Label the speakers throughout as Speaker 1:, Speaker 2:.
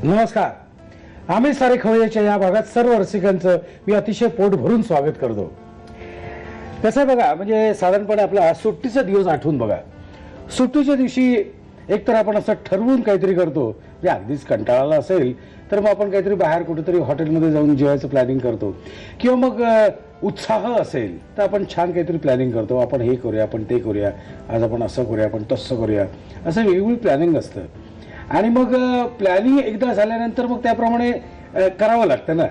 Speaker 1: नमस्कार. आम्ही सारे खवय्याच्या या भागात सर्व रसिकांचं मी अतिशय पोट भरून स्वागत करतो. कसं बघा, म्हणजे साधारणपणे आपला सुट्टीचा दिवस आठवून बघा. सुट्टीच्या दिवशी एकतर आपण असं ठरवून काहीतरी करतो, म्हणजे अगदीच कंटाळाला असेल तर मग आपण काहीतरी बाहेर कुठेतरी हॉटेलमध्ये जाऊन जेवायचं प्लॅनिंग करतो, किंवा मग उत्साह असेल तर आपण छान काहीतरी प्लॅनिंग करतो. आपण हे करूया, आपण ते करूया, आज आपण असं करूया, आपण तसं करूया, असं वेगवेगळी प्लॅनिंग असतं. आणि मग प्लॅनिंग एकदा झाल्यानंतर मग त्याप्रमाणे करावं लागतं ना.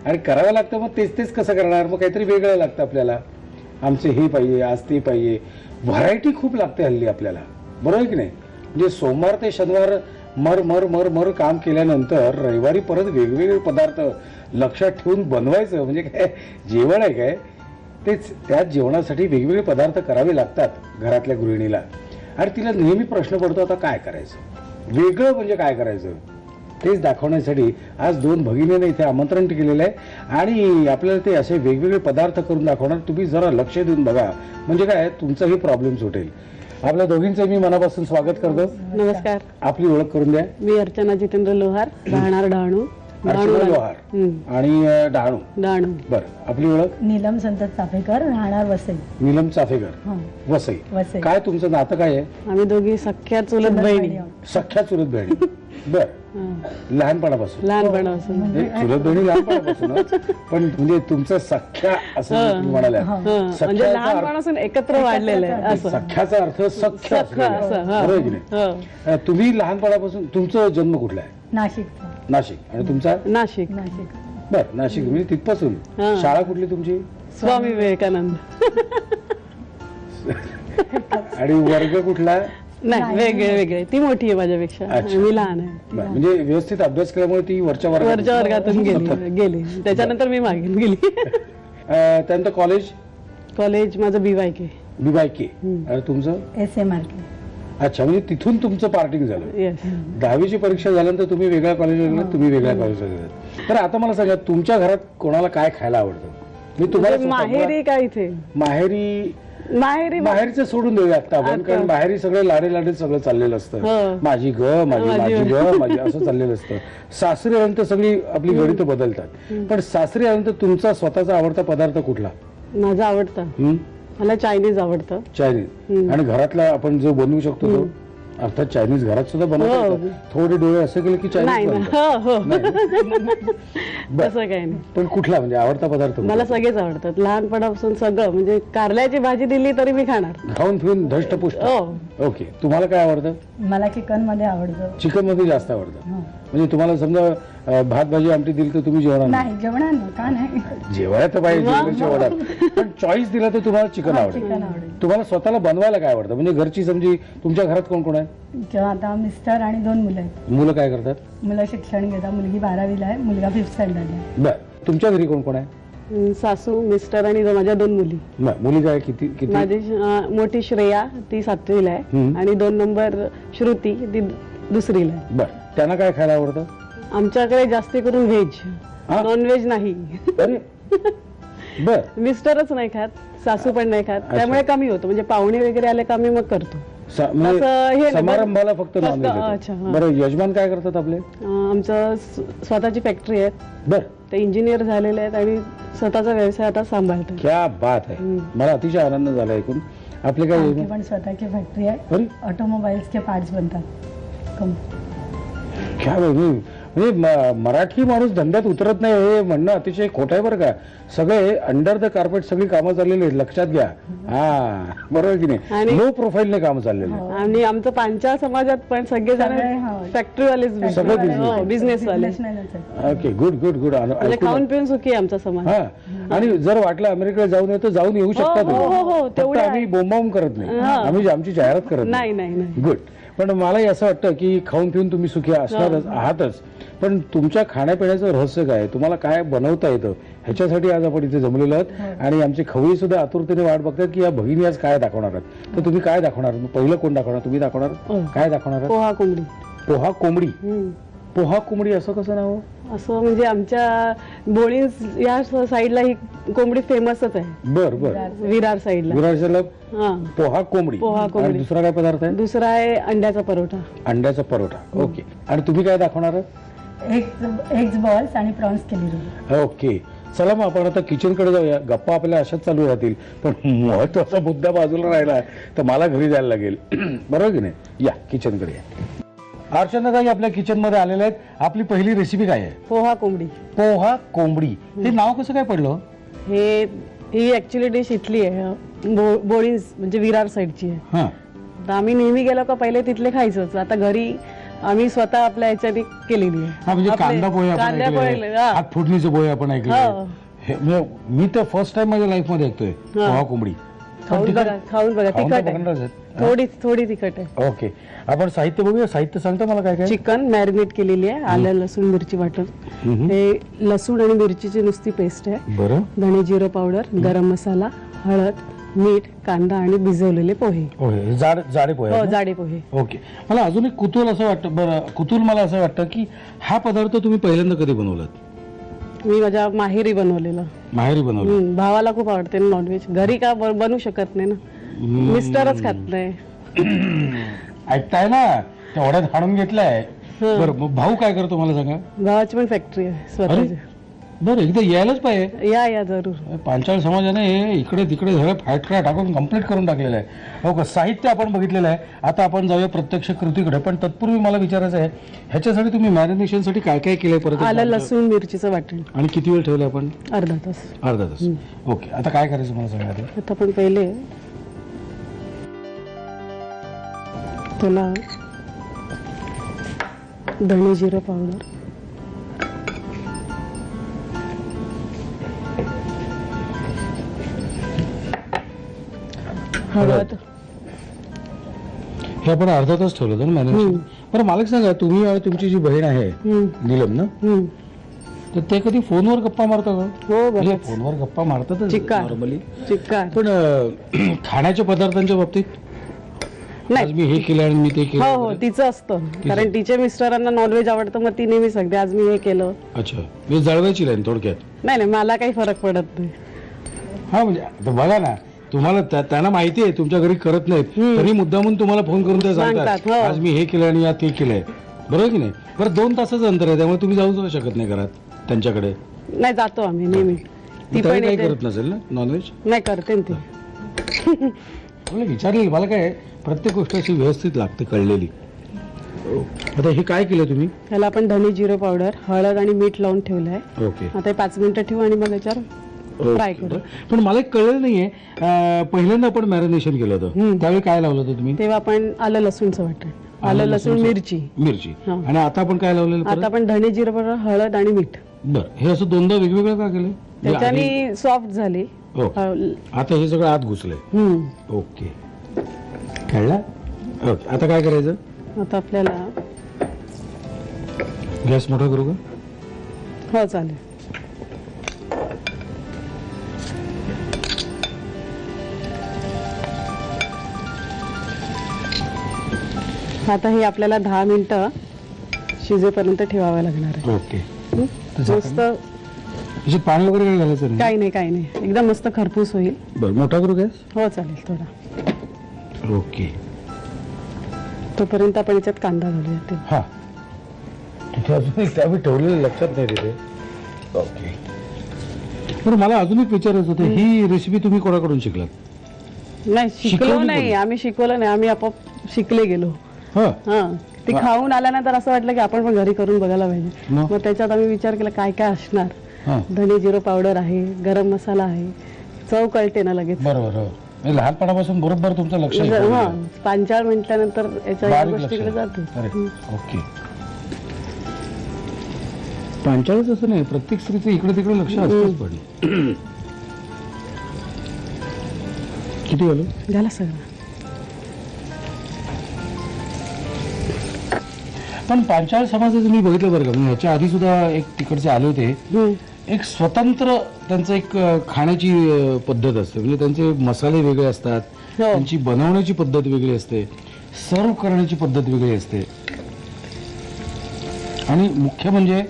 Speaker 1: आणि करावं लागतं, मग तेच तेच कसं करणार, मग काहीतरी वेगळं लागतं आपल्याला. आमचे हे पाहिजे, आज ते पाहिजे, व्हरायटी खूप लागते हल्ली आपल्याला, बरोबर की नाही. म्हणजे सोमवार ते शनिवार मर मर मर मर काम केल्यानंतर रविवारी परत वेगवेगळे पदार्थ लक्षात ठेवून बनवायचं म्हणजे काय जेवण आहे काय. तेच त्याच जेवणासाठी वेगवेगळे पदार्थ करावे लागतात घरातल्या गृहिणीला. आणि तिला नेहमी प्रश्न पडतो, आता काय करायचं, वेगळं म्हणजे काय करायचं. तेच दाखवण्यासाठी आज दोन भगिनींना इथे आमंत्रण केलेलं आहे आणि आपल्याला ते असे वेगवेगळे पदार्थ करून दाखवणार. तुम्ही जरा लक्ष देऊन बघा, म्हणजे काय तुमचाही प्रॉब्लेम सुटेल. आपल्या दोघींचं मी मनापासून स्वागत करतो.
Speaker 2: नमस्कार.
Speaker 1: आपली ओळख करून द्या.
Speaker 2: मी अर्चना जितेंद्र लोहार, राहणार डहाणू.
Speaker 1: लोहार आणि डहाणू. बरं. आपली ओळख?
Speaker 3: नीलम संतत चाफेकर, राहणार वसई.
Speaker 1: नीलम चाफेकर, वसई. काय तुमचं नातं काय आहे?
Speaker 2: आम्ही दोघी सख्या चुलत बहिणी.
Speaker 1: सख्या चुलत बहिणी. बर. लहानपणापासून?
Speaker 2: लहानपणापासून.
Speaker 1: चुलत बहिणी लहानपणापासून, पण म्हणजे तुमचं सख्या असं तुम्ही म्हणाल्या.
Speaker 2: म्हणजे लहानपणापासून एकत्र वाढलेलं आहे असं.
Speaker 1: सख्याचा अर्थ सख्य बरोबर की नाही. तुम्ही लहानपणापासून, तुमचा जन्म कुठला आहे?
Speaker 3: नाशिक.
Speaker 1: नाशिक. आणि तुमचा?
Speaker 2: नाशिक.
Speaker 1: बर. नाशिक म्हणजे तिथपासून. शाळा कुठली तुमची?
Speaker 2: स्वामी विवेकानंद.
Speaker 1: आणि वर्ग कुठला?
Speaker 2: नाही, वेगळे. ती मोठी आहे माझ्यापेक्षा, मी लहान आहे.
Speaker 1: म्हणजे व्यवस्थित अभ्यास केल्यामुळे ती वरच्या
Speaker 2: वर्गातून गेली. त्याच्यानंतर मी मागे गेली.
Speaker 1: त्यानंतर कॉलेज
Speaker 2: माझं BYK.
Speaker 1: आणि तुमचं?
Speaker 3: SMRK.
Speaker 1: अच्छा, म्हणजे तिथून तुमचं पार्टिंग झालं. 10वीची परीक्षा झाल्यानंतर तुम्ही वेगळ्या कॉलेजला गेलात, तुम्ही वेगळ्या कॉलेजला गेलात. तर आता मला सांगा, तुमच्या घरात कोणाला काय खायला आवडतं? मी तुम्हाला
Speaker 2: माहेरी काय इथे
Speaker 1: माहेरीचं सोडून देऊया आता आपण, कारण माहेरी सगळे लाडे सगळं चाललेलं असतं. माझी माझी असं चाललेलं असतं. सासरी आल्यानंतर सगळी आपली गणितं बदलतात. पण सासरी आल्यानंतर तुमचा स्वतःचा आवडता पदार्थ कुठला?
Speaker 2: माझा आवडता, मला चायनीज आवडतं.
Speaker 1: चायनीज. आणि घरातला आपण जो बनवू शकतो तो? अर्थात चायनीज घरात सुद्धा बनवतो. थोडे डोळे असं केलं की चायनीज
Speaker 2: तसं काही नाही.
Speaker 1: पण कुठला म्हणजे आवडता पदार्थ?
Speaker 2: मला सगळेच आवडतात, लहानपणापासून सगळं. म्हणजे कारल्याची भाजी दिली तरी मी खाणार,
Speaker 1: खाऊन पिऊन धष्टपुष्ट. ओके. तुम्हाला काय आवडतं?
Speaker 3: मला चिकन मध्ये आवडतं.
Speaker 1: चिकन मध्ये जास्त आवडतं. म्हणजे तुम्हाला समजा भात भाजी आमटी दिली तर तुम्ही जेवणार
Speaker 3: नाही? जेवणार ना, का नाही, जेवायला
Speaker 1: तर पाहिजे. पण चॉईस दिला तर तुम्हाला चिकन आवडेल. तुम्हाला स्वतःला बनवायला काय आवडतं? म्हणजे घरची समजी तुमच्या घरात कोण कोण आहे?
Speaker 3: आता मिस्टर आणि 2 मुलं आहेत.
Speaker 1: मुलं काय करतात?
Speaker 3: मुलं शिक्षण घेतात. मुलगी 12वीला आहे, मुलगा 5th स्टँडर्ड आहे.
Speaker 1: बर. तुमच्या घरी कोण कोण आहे?
Speaker 2: सासू, मिस्टर आणि माझ्या 2 मुली.
Speaker 1: मुली काय किती?
Speaker 2: माझी मोठी श्रेया, ती 7वीला आहे, आणि 2 नंबर श्रुती, ती 2रीला आहे.
Speaker 1: बर. त्यांना काय खायला आवडतं?
Speaker 2: आमच्याकडे जास्ती करून व्हेज, नॉनव्हेज नाही.
Speaker 1: बर.
Speaker 2: मिस्टरच नाही खात, सासू पण नाही खात, त्यामुळे कमी होतं. म्हणजे पाहुणे वगैरे आले का मी मग करतो.
Speaker 1: समारंभाला फक्त नॉनव्हेज. बरं. यजमान काय करतात आपले?
Speaker 2: आमचं स्वतःची फॅक्टरी आहे.
Speaker 1: बर.
Speaker 2: ते इंजिनियर झालेले आहेत आणि स्वतःचा व्यवसाय आता सांभाळतात.
Speaker 1: क्या बात आहे. मला अतिशय आनंद झाला ऐकून. आपले काय?
Speaker 3: पण स्वतःची फॅक्टरी आहे, ऑटोमोबाईल्सचे पार्ट्स बनतात.
Speaker 1: क्या म्हणजे मराठी माणूस धंद्यात उतरत नाही हे म्हणणं अतिशय खोटं आहे बरं का. सगळे अंडर द कार्पेट सगळी कामं चाललेली आहेत, लक्षात घ्या. बरोबर की नाही. लो प्रोफाईलने कामं चाललेली.
Speaker 2: आणि आमचं पांचाळ समाजात पण सगळेजण फॅक्टरीवालेच, सगळे बिझनेसवाले.
Speaker 1: ओके. गुड.
Speaker 2: खाऊन पिऊन सुखी आमचा समाज.
Speaker 1: आणि जर वाटलं अमेरिकेला जाऊन येतो, जाऊन येऊ शकता तुम्ही. आम्ही बोंबाबोंब करत नाही, आम्ही आमची जाहिरात करत नाही. गुड. पण मलाही असं वाटतं की खाऊन पिऊन तुम्ही सुखी असणारच आहातच, पण तुमच्या खाण्यापिण्याचं रहस्य काय, तुम्हाला काय बनवता येतं, ह्याच्यासाठी आज आपण इथे जमलेलो आहोत. आणि आमचे खवय्ये सुद्धा आतुरतेने वाट बघतात की या भगिनी आज काय दाखवणार आहेत. तर तुम्ही काय दाखवणार? पहिलं कोण दाखवणार? तुम्ही दाखवणार? काय दाखवणार?
Speaker 2: पोहा कोंबडी.
Speaker 1: पोहा कोंबडी असं कसं नाव?
Speaker 2: असं म्हणजे आमच्या बोळीज या साईडला ही कोंबडी फेमसच आहे,
Speaker 1: बर बर.
Speaker 2: विरार साईडला.
Speaker 1: विरारला
Speaker 2: हा.
Speaker 1: पोहा कोंबडी.
Speaker 2: पोहा
Speaker 1: आणि
Speaker 2: कोंबडी.
Speaker 1: दुसरा काय पदार्थ आहे?
Speaker 2: दुसरा आहे अंड्याचा परोठा.
Speaker 1: अंड्याचा परोठा. ओके. आणि तुम्ही काय दाखवणार आहात?
Speaker 3: एग्स बॉल्स आणि प्रॉन्स केली रोल.
Speaker 1: ओके. चला मग आपण आता किचन कडे जाऊया. गप्पा आपल्या अशाच चालू राहतील, पण महत्वाचा मुद्दा बाजूला राहिला तर मला घरी जायला लागेल. बरोबर की नाही? या किचन कडे या. अर्चनाताई आपल्या किचन मध्ये आलेल्या आहेत. आपली पहिली रेसिपी काय आहे?
Speaker 2: पोहा कोंबडी.
Speaker 1: पोहा कोंबडी. हे नाव कसं काय पडलं?
Speaker 2: ही ऍक्च्युली डिश इथली आहे, बोळीज म्हणजे विरार साईडची आहे.
Speaker 1: हा.
Speaker 2: तर आम्ही नेहमी गेलो का पहिले तिथले खायचोच. आता घरी आम्ही स्वतः आपल्या ह्याच्याने केलेली आहे.
Speaker 1: हा म्हणजे
Speaker 2: आपले
Speaker 1: कांदा पोहे आपण
Speaker 2: कांदा
Speaker 1: ऐकले,
Speaker 2: पोहे, हा.
Speaker 1: हात फोडणीचे पोहे आपण ऐकले.
Speaker 2: हो.
Speaker 1: मी तर फर्स्ट टाइम माझ्या लाईफ मध्ये ऐकतोय पोहा कोंबडी.
Speaker 2: खाऊन बघा, खाऊन बघा.
Speaker 1: खाऊन
Speaker 2: तिखट
Speaker 1: तर बघणारच
Speaker 2: आहे,
Speaker 1: आहेत.
Speaker 2: थोडी तिखट आहे.
Speaker 1: ओके. आपण साहित्य बघूया. साहित्य सांगतो मला काय काय?
Speaker 2: चिकन मॅरिनेट केलेली आहे, आलं लसूण मिरची वाटण. हे लसूण आणि मिरचीची नुसती पेस्ट आहे.
Speaker 1: बरं.
Speaker 2: धणे जिरं पावडर, गरम मसाला, हळद, मीठ, कांदा आणि भिजवलेले पोहे.
Speaker 1: ओके. जाडे पोहे
Speaker 2: हो,
Speaker 1: आहेत ना?
Speaker 2: जाडे पोहे.
Speaker 1: ओके. मला अजून एक कुतूहल असं वाटतं. बरं, कुतूहल मला असं वाटतं की हा पदार्थ तुम्ही पहिल्यांदा कधी बनवलात?
Speaker 2: मी माझ्या माहेरी बनवलेलं.
Speaker 1: माहेरी बनवलं?
Speaker 2: भावाला खूप आवडते नॉनव्हेज. घरी का बनवू शकत नाही ना, मिस्टरच खात नाही.
Speaker 1: ऐकताय ना, तेवढ्यात हाणून घेतलाय. बरं, मग भाऊ काय करतो मला सांगा?
Speaker 2: भावाची पण फॅक्टरी आहे स्वतःची.
Speaker 1: बरं, एकदा यायलाच पाहिजे.
Speaker 2: या जरूर.
Speaker 1: पांचाळ समाजाने हे इकडे तिकडे सगळं फॅटक्रा टाकून कम्प्लीट करून टाकलेलं आहे. हो का. साहित्य आपण बघितलेलं आहे. आता आपण जाऊया प्रत्यक्ष कृतीकडे. पण तत्पूर्वी मला विचारायचं आहे, ह्याच्यासाठी तुम्ही मॅरिनेशनसाठी काय काय केलंय परत?
Speaker 2: आलं लसूण मिरचीचं वाटण.
Speaker 1: आणि किती वेळ ठेवलं आपण?
Speaker 2: अर्धा तास.
Speaker 1: अर्धा तास. ओके. आता काय करायचं मला सांगा ते?
Speaker 2: आता आपण पहिले त्याला धणे जिरं पावडर, हळद.
Speaker 1: हे आपण अर्धा तास ठेवलं होतं ना मॅरिनेशन? बरं, मला एक सांगा, तुम्ही आणि तुमची जी बहीण आहे नीलम ना, तर ते कधी फोनवर गप्पा मारता का?
Speaker 2: हो
Speaker 1: म्हणजे
Speaker 2: बरं.
Speaker 1: फोनवर गप्पा मारतातच
Speaker 2: चिक्कार.
Speaker 1: नॉर्मली,
Speaker 2: चिक्कार.
Speaker 1: पण खाण्याच्या पदार्थांच्या बाबतीत आज
Speaker 2: नाही.
Speaker 1: मी हे केलं आणि मी ते
Speaker 2: हो
Speaker 1: केलं.
Speaker 2: हो, तिचं असतं. कारण तिच्या मिस्टरांना नॉनव्हेज आवडतं, मग ती नेहमी सांगते आज मी हे केलं.
Speaker 1: अच्छा, मी जळवायची लाईन थोडक्यात.
Speaker 2: नाही नाही, मला काही फरक पडत नाही.
Speaker 1: हा म्हणजे आता बघा ना, तुम्हाला त्यांना माहिती आहे तुमच्या घरी करत नाहीत, तरी मुद्दामून तुम्हाला फोन करून ते सांगतात
Speaker 2: सांगतात, हो.
Speaker 1: आज मी हे केलं आणि या ते केलंय. बरोबर की नाही? बरं, 2 तासाचं अंतर आहे, त्यामुळे तुम्ही जाऊ शकत नाही घरात त्यांच्याकडे.
Speaker 2: नाही, जातो आम्ही नेहमी. ती
Speaker 1: तरी
Speaker 2: पण
Speaker 1: काही
Speaker 2: येते.
Speaker 1: करत नसेल ना नॉनव्हेज?
Speaker 2: नाही, करते ना ती.
Speaker 1: मला विचारलेलं, मला काय प्रत्येक गोष्ट अशी व्यवस्थित लागते, कळलेली. आता हे काय केलं तुम्ही?
Speaker 2: त्याला आपण धणे जिरं पावडर, हळद आणि मीठ लावून ठेवलं आहे.
Speaker 1: ओके.
Speaker 2: आता हे 5 मिनिटं ठेवू आणि मग याच्यावर फ्राय करू.
Speaker 1: पण मला एक कळलं नाहीये, पहिल्यांदा आपण मॅरिनेशन केलं होतं त्यावेळी काय लावलं होतं तुम्ही?
Speaker 2: तेव्हा आपण आलं लसूणचं वाटण, आलं लसूण मिरची.
Speaker 1: मिरची. आणि आता आपण काय लावलेलं परत?
Speaker 2: आता आपण धणे जिरं पावडर, हळद आणि मीठ.
Speaker 1: बरं, हे असं दोनदा वेगवेगळं का केलं?
Speaker 2: त्याच्याने सॉफ्ट झाली.
Speaker 1: हो. आता हे सगळं आत घुसलंय. ओके, कळलं. ओके, आता काय करायचं?
Speaker 2: आता आपल्याला
Speaker 1: गॅस मोठा करू का?
Speaker 2: हो, चालेल. आता हे आपल्याला 10 मिनिटं शिजेपर्यंत ठेवावं लागणार आहे.
Speaker 1: ओके.
Speaker 2: मस्त.
Speaker 1: त्याच्यात पाणी वगैरे काही घालायचं नाही?
Speaker 2: काही नाही, एकदम मस्त खरपूस होईल.
Speaker 1: बरं, मोठा करू गॅस?
Speaker 2: हो, चालेल. थोडा.
Speaker 1: ओके.
Speaker 2: तोपर्यंत आपण याच्यात कांदा घालूया. ते
Speaker 1: हा, तिथे अजून एक आम्ही ठेवलेलं लक्षात नाही तिथे. ओके. बरं, मला अजून एक विचारायचं होतं, ही रेसिपी तुम्ही कोणाकडून शिकलात?
Speaker 2: नाही, शिकलो
Speaker 1: शिकवली
Speaker 2: नाही
Speaker 1: कोणी?
Speaker 2: आम्ही. शिकवलं नाही आम्ही, आपोआप शिकले गेलो.
Speaker 1: हा.
Speaker 2: हा, ते खाऊन आल्यानंतर असं वाटलं की आपण पण घरी करून बघायला पाहिजे.
Speaker 1: मग?
Speaker 2: मग त्याच्यात आम्ही विचार केला काय काय असणार.
Speaker 1: हा.
Speaker 2: धणे जिरं पावडर आहे, गरम मसाला आहे, चव कळते ना लगेच.
Speaker 1: बरोबर. हो, म्हणजे लहानपणापासून बरोबर तुमचं लक्ष आहे.
Speaker 2: हा, 5-4 मिनिटानंतर याच्या
Speaker 1: बारीक
Speaker 2: गोष्टीकडे
Speaker 1: लक्ष.
Speaker 2: जातो.
Speaker 1: अरे, ओके. पांचाळच असं नाही, प्रत्येक स्त्रीचं इकडे तिकडे लक्ष असतंच. पण किती झालं?
Speaker 2: झालं सगळं.
Speaker 1: पण पांचाळ समाजाचं मी बघितलं बरं का, म्हणजे ह्याच्या आधी सुद्धा एक तिकडचे आले होते, एक स्वतंत्र त्यांचं एक खाण्याची पद्धत असते. म्हणजे त्यांचे मसाले वेगळे असतात, त्यांची बनवण्याची पद्धत वेगळी असते, सर्व करण्याची पद्धत वेगळी असते. आणि मुख्य म्हणजे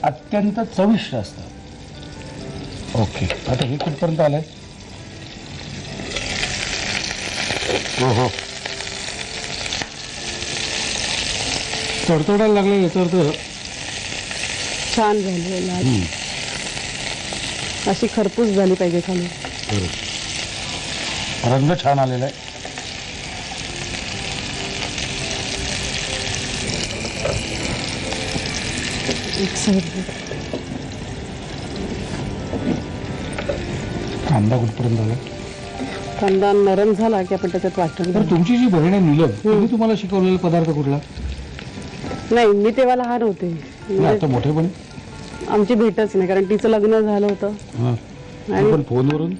Speaker 1: अत्यंत चविष्ट असतं. ओके, आता हे कुठपर्यंत आलंय? हो हो, तडतडायला लागलं याच्यावर तर.
Speaker 2: छान झाली लाल. अशी खरपूस झाली पाहिजे खाली.
Speaker 1: रंग छान आलेला आहे.
Speaker 2: एक साईड
Speaker 1: कांदा कुठपर्यंत आला?
Speaker 2: कांदा नरम झाला की आपण त्याच्यात वाटण
Speaker 1: तर तुमची जी बहीण आहे नीलम, तिने तुम्हाला शिकवलेला पदार्थ कुठला?
Speaker 2: नाही, मी तेव्हा लहान होते.
Speaker 1: नाही, आता मोठेपणी.
Speaker 2: आमची भेटच नाही, कारण तिचं लग्न झालं होतं.
Speaker 1: हां,
Speaker 2: आणि
Speaker 1: पण फोनवरून.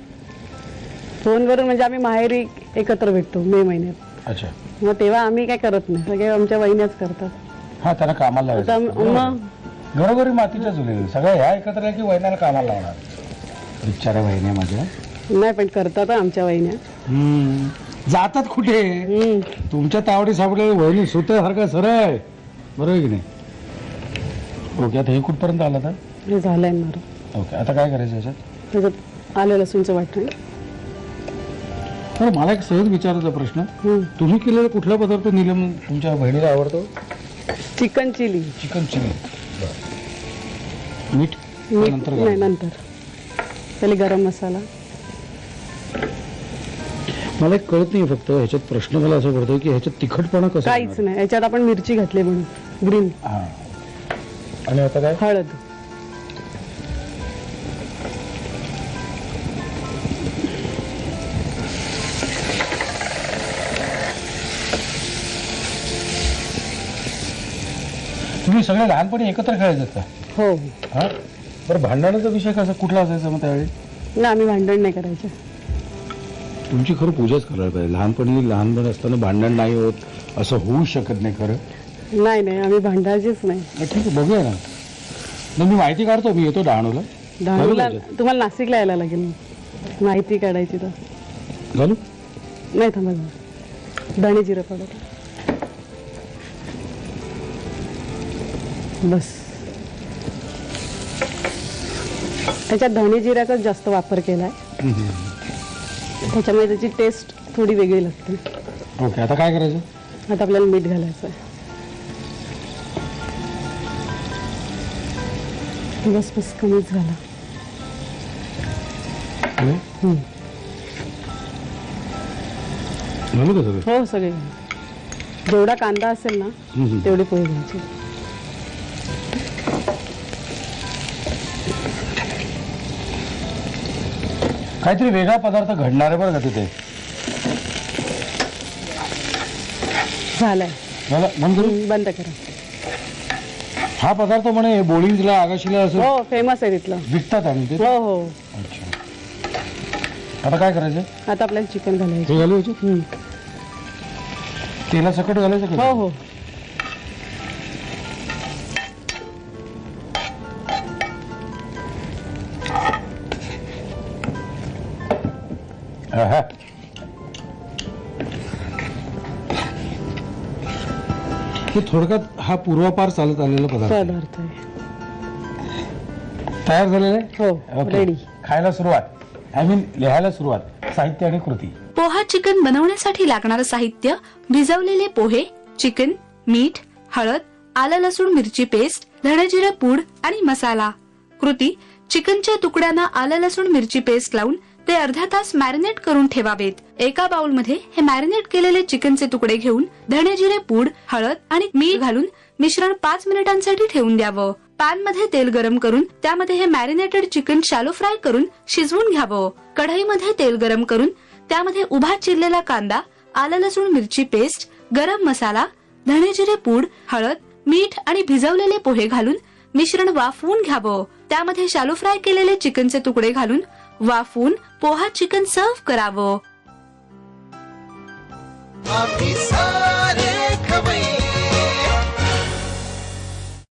Speaker 2: फोनवरून म्हणजे आम्ही माहेरी एकत्र भेटतो मे महिन्यात.
Speaker 1: अच्छा,
Speaker 2: मग तेव्हा आम्ही काय करत नाही, सगळे आमच्या वहिन्याच करतात.
Speaker 1: हा, त्यांना कामाला
Speaker 2: आता
Speaker 1: लावायचं.
Speaker 2: मग
Speaker 1: घरोघरी मातीच्या चुली सगळ्या ह्या एकत्र आहे की वहिन्याला कामाला लावणार? बिचाऱ्या वहिन्या माझ्या.
Speaker 2: नाही, पण करतात आमच्या वहिन्या.
Speaker 1: जातात कुठे? तुमच्या तावडी सापडलेल्या वहिनी सुत्यासारखं सरळ, बरोबर आहे की नाही? ओके, आता हे कुठपर्यंत आलं तर?
Speaker 2: हे झालंय नरम.
Speaker 1: ओके, आता काय करायचं याच्यात?
Speaker 2: त्याच्यात आलं लसूणचं वाटण.
Speaker 1: तर मला एक सहज विचारायचा प्रश्न, तुम्ही केलेला कुठला पदार्थ नीलम तुमच्या बहिणीला आवडतो?
Speaker 2: Chicken chilli.
Speaker 1: Chicken chilli. मीठ नंतर
Speaker 2: नाही, नंतर पहिले गरम मसाला.
Speaker 1: मला एक कळत नाही फक्त ह्याच्यात प्रश्न मला असं पडतोय की ह्याच्यात तिखटपणा कसं
Speaker 2: काहीच
Speaker 1: होणार?
Speaker 2: नाही, याच्यात आपण मिरची घातली म्हणून ग्रीन.
Speaker 1: हा, आणि आता काय?
Speaker 2: हळद.
Speaker 1: तुम्ही सगळे लहानपणी एकत्र खेळायचं का?
Speaker 2: हो.
Speaker 1: हा, बरं, भांडणाचा विषय कसा कुठला असायचा मग त्यावेळी?
Speaker 2: नाही, आम्ही भांडण नाही करायचे.
Speaker 1: तुमची खरं पूजाच करायला पाहिजे. लहानपण असताना भांडण नाही होत असं होऊ शकत नाही खरं.
Speaker 2: नाही नाही, आम्ही भांडायचीच नाही.
Speaker 1: ठीक आहे, बघूया ना. मी माहिती काढतो, मी येतो डहाणूला.
Speaker 2: डहाणूला तुम्हाला नाशिकला यायला लागेल माहिती काढायची तर.
Speaker 1: घालू?
Speaker 2: नाही, थांबा, धणे जिरं पावडर बस. त्याच्यात धणे जिऱ्याचाच जास्त वापर केलाय, त्याच्यामुळे त्याची टेस्ट थोडी वेगळी लागते.
Speaker 1: ओके, आता काय करायचं?
Speaker 2: आता आपल्याला मीठ घालायचं आहे. बस बस, कमीच झाला.
Speaker 1: घालू का सगळं?
Speaker 2: हो, सगळे. जेवढा कांदा असेल ना तेवढे पोहे घ्यायचे.
Speaker 1: काहीतरी वेगळा पदार्थ घडणार आहे बरं का तिथे.
Speaker 2: झालाय.
Speaker 1: मला बंद करू?
Speaker 2: बंद करा.
Speaker 1: हा पदार्थ म्हणे बोळीला आगाशीला असं
Speaker 2: हो, फेमस आहे तिथलं.
Speaker 1: विकतात आणि ते.
Speaker 2: हो हो.
Speaker 1: अच्छा, आता काय करायचं?
Speaker 2: आता आपल्याला चिकन घालायचं.
Speaker 1: हे घालू याच्यात? तेला सकट घालायचं का?
Speaker 2: हो हो.
Speaker 1: आहा. हे थोडक्यात हा पूर्वापार चालत आलेला पदार्थ
Speaker 2: पदार्थ आहे.
Speaker 1: तयार झालेला आहे.
Speaker 2: हो,
Speaker 1: ओके.
Speaker 2: रेडी.
Speaker 1: खायला सुरुवात, लिहायला सुरुवात. साहित्य आणि कृती.
Speaker 4: पोहा चिकन बनवण्यासाठी लागणारं साहित्य: भिजवलेले पोहे, चिकन, मीठ, हळद, आलं लसूण मिरची पेस्ट, धणे जिरे पूड आणि मसाला. कृती: चिकनच्या तुकड्यांना आलं लसूण मिरची पेस्ट लावून ते अर्धा तास मॅरिनेट करून ठेवावेत. एका बाउल मध्ये हे मॅरिनेट केलेले चिकनचे तुकडे घेऊन धणे जिरे पूड, हळद आणि मीठ घालून मिश्रण 5 मिनिटांसाठी ठेवून द्यावं. पॅन मध्ये तेल गरम करून त्यामध्ये हे मॅरिनेटेड चिकन शॅलो फ्राय करून शिजवून घ्यावं. कढईमध्ये तेल गरम करून त्यामध्ये उभा चिरलेला कांदा, आलं लसूण मिरची पेस्ट, गरम मसाला, धणे जिरे पूड, हळद, मीठ आणि भिजवलेले पोहे घालून मिश्रण वाफवून घ्यावं. त्यामध्ये शॅलो फ्राय केलेले चिकनचे तुकडे घालून वाफवून पोहा चिकन सर्व्ह करावं.